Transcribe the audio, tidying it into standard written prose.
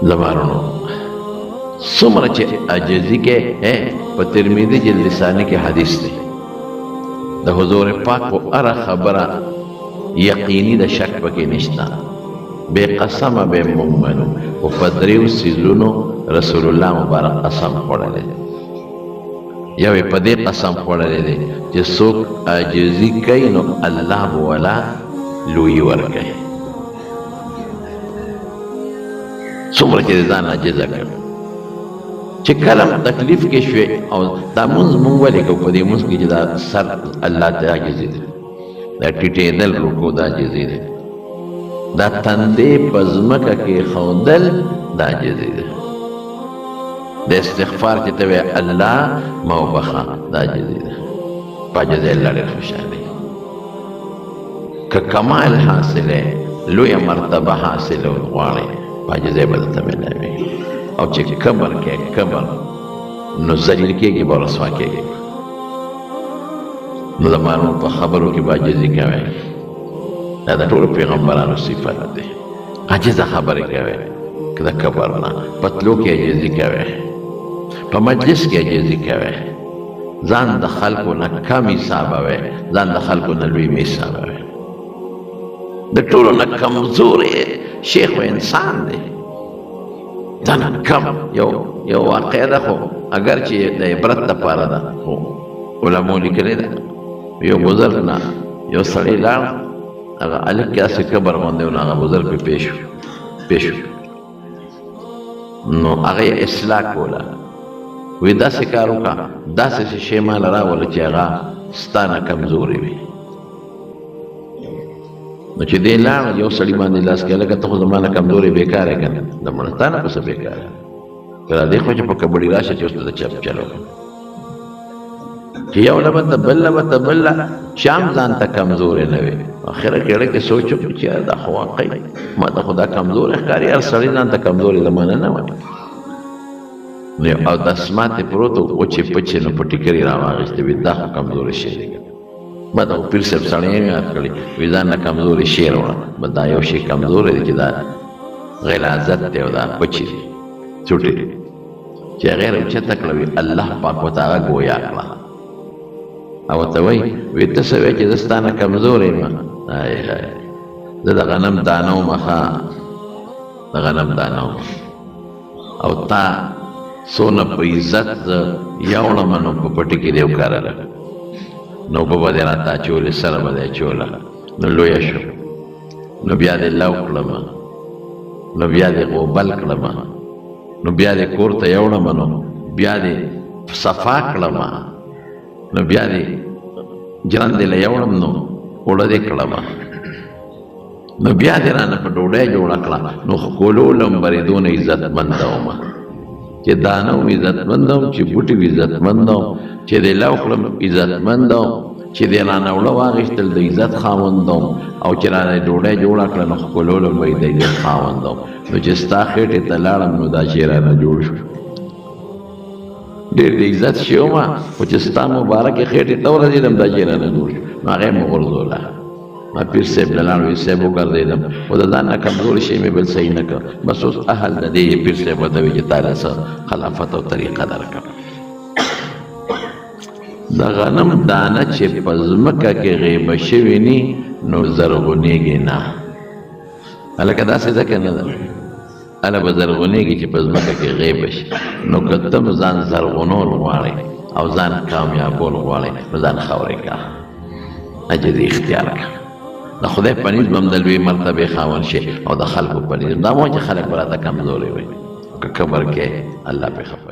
زمانونو څومره چې عاجزي کې په ترمذي جلد ثاني کې حدیث دی د حضور پاک په هره خبره یقیني د شک پکې نشته بے قسمه به موږ منو او په دریو څیزونو رسول الله مبارک قسم خوړلی دی یو یې په دې قسم خوړلی دی چې څوک عاجزي کوي نو الله به ولا لویي ورکوي څومره چې ځان عاجزه کوي چې کله تکلیف کې شوې او دا مونځ مونږ ولې کوو په دې مونځ کې چې دا سر الله ته عاجزي دی دا ټیټېدل رکوع دا عاجزي دی دا تندې په ځمکه کې ښودل دا عاجزي دی د استغفار چې ته وایې الله ما وبخه دا عاجزي دی په عاجزۍ الله ډېر خوشحالي که کمال حاصلې لویه مرتبه حاصله غواړې په عاجزۍ به درته ملاوي او چې کبر کې کبر نو ذلیل کېږي به رسوا کېږي نو د مانو په خبرو کې به عاجزي کوئ دا د ټولو پیغمبرانو صفت دی عاجزه خبرې کوئ که د کبر نه په تلو کې عاجزي کوئ په مجلس کې عاجزي کوئ ځان د خلکو نه کم حسابوئ ځان د خلکو نه لوی مه حسابوئ د ټولو نه کمزورې شیخ و انسان دی ځان کم یو واقع ده خو اگر چې د عبرت دپاره ده خو علمو لیکلې ده یو بزرګ نه یو سړی لاړ هغه هلک کې هسې کبر غوندې و نو هغه بزرګ پې پیش شو نو هغه یې اصلاح کوله وی داسې کار وکړه داسې شی ماله راوله چې هغه ستا نه کمزورې وي نو چې دی لاړ یو سړي باندې لاس کې لکه ته خو زما نه کمزورې بېکاره یې که نه د مړه ستا نه پسه بېکاره که را دې خو چې په کبړي راشه چې اوس ته د چپ چل وکړه چې یو له بته بل له بته بل له شام ځان ته کمزورې نه وي اخره کېړه کې سوچ وکړو چې دا خو واقعي ما ته خو دا کمزورې ښکاري هر سړی ځان ته کمزورې زمانه نه وایي نو یو اودسماتې پروت و وچې پچې نو په ټیکري راواغېستې وي دا خو کمزورې شی دی ما ته خو پیر صاحب سړی یې یاد کړی وي ځان نه کمزورې شی راوړه بس دا یو شی کمزوری دی چې دا غلاظت دی او دا پچې دي چوټې دي چې هغې راوچته کړه وي الله پاک ورته هغه ګویا کړه او ورته وایي وي ته څه وایې چې زه ستا نه کمزوری یم زه د غنم دانه وم ښه د غنم دانه وم او تا څونه په عزت زه یوړم نو په پټي کې دې وکرله نو اوبه به دې راته اچولې سره به دې اچوله نو لویه شو نو بیا دې لو کړم نو بیا دې غوبل کړم نو بیا دې کور ته یوړم نو بیا دې صفا کړم نو بیا دې جرندې له یوړم نو اوړه دې کړم نو بیا دې رانه په ډوډۍ جوړه کړه نو ښکلولم بریدونه عزتمنده ومه چې دانه وم عزتمند وم چې بوټي وم عزتمند وم چې دې لو کړم عزتمند وم چې دې رانه اوړه واخېستل د عزت خاوند وم او چې رانه ډوډۍ جوړه کړه نو ښکلولم به یې د عزت خاوند وم نو چې ستا خېټې ته لاړم نو دا شی رانه جوړ شو ډېر د عزت شی ومه خو چې ستا مبارکې خېټې ته ورسېدم دا شی رانه جوړ شو نو هغه یې مې غورځوله ما پیر صاحب له لاړ وي صاحب وګرځېدم خو د ځان نه کمزوري شی مې بل صحیح نه کړ بس اوس اهل د دې پیر صاحب ورته وي چې تا له څه خلافت او طریقه درکړه د غنم دانه چې په ځمکه کې غیبه شوي ني نو زرغونېږي نه هلکه داسې ځکه نه ده هله به زرغونېږي چې په ځمکه کې غیبه شي نو که ته ځان زرغونول غواړې او ځان کامیابول غواړې نو ځان خاورې کړه عجزي اختیار کړه د خدای په نزد به هم د لوی مرتبې خاوند شي او د خلکو په نزد دا مو چې خلک به راته کمزوري وي که کبر کې الله پې خفه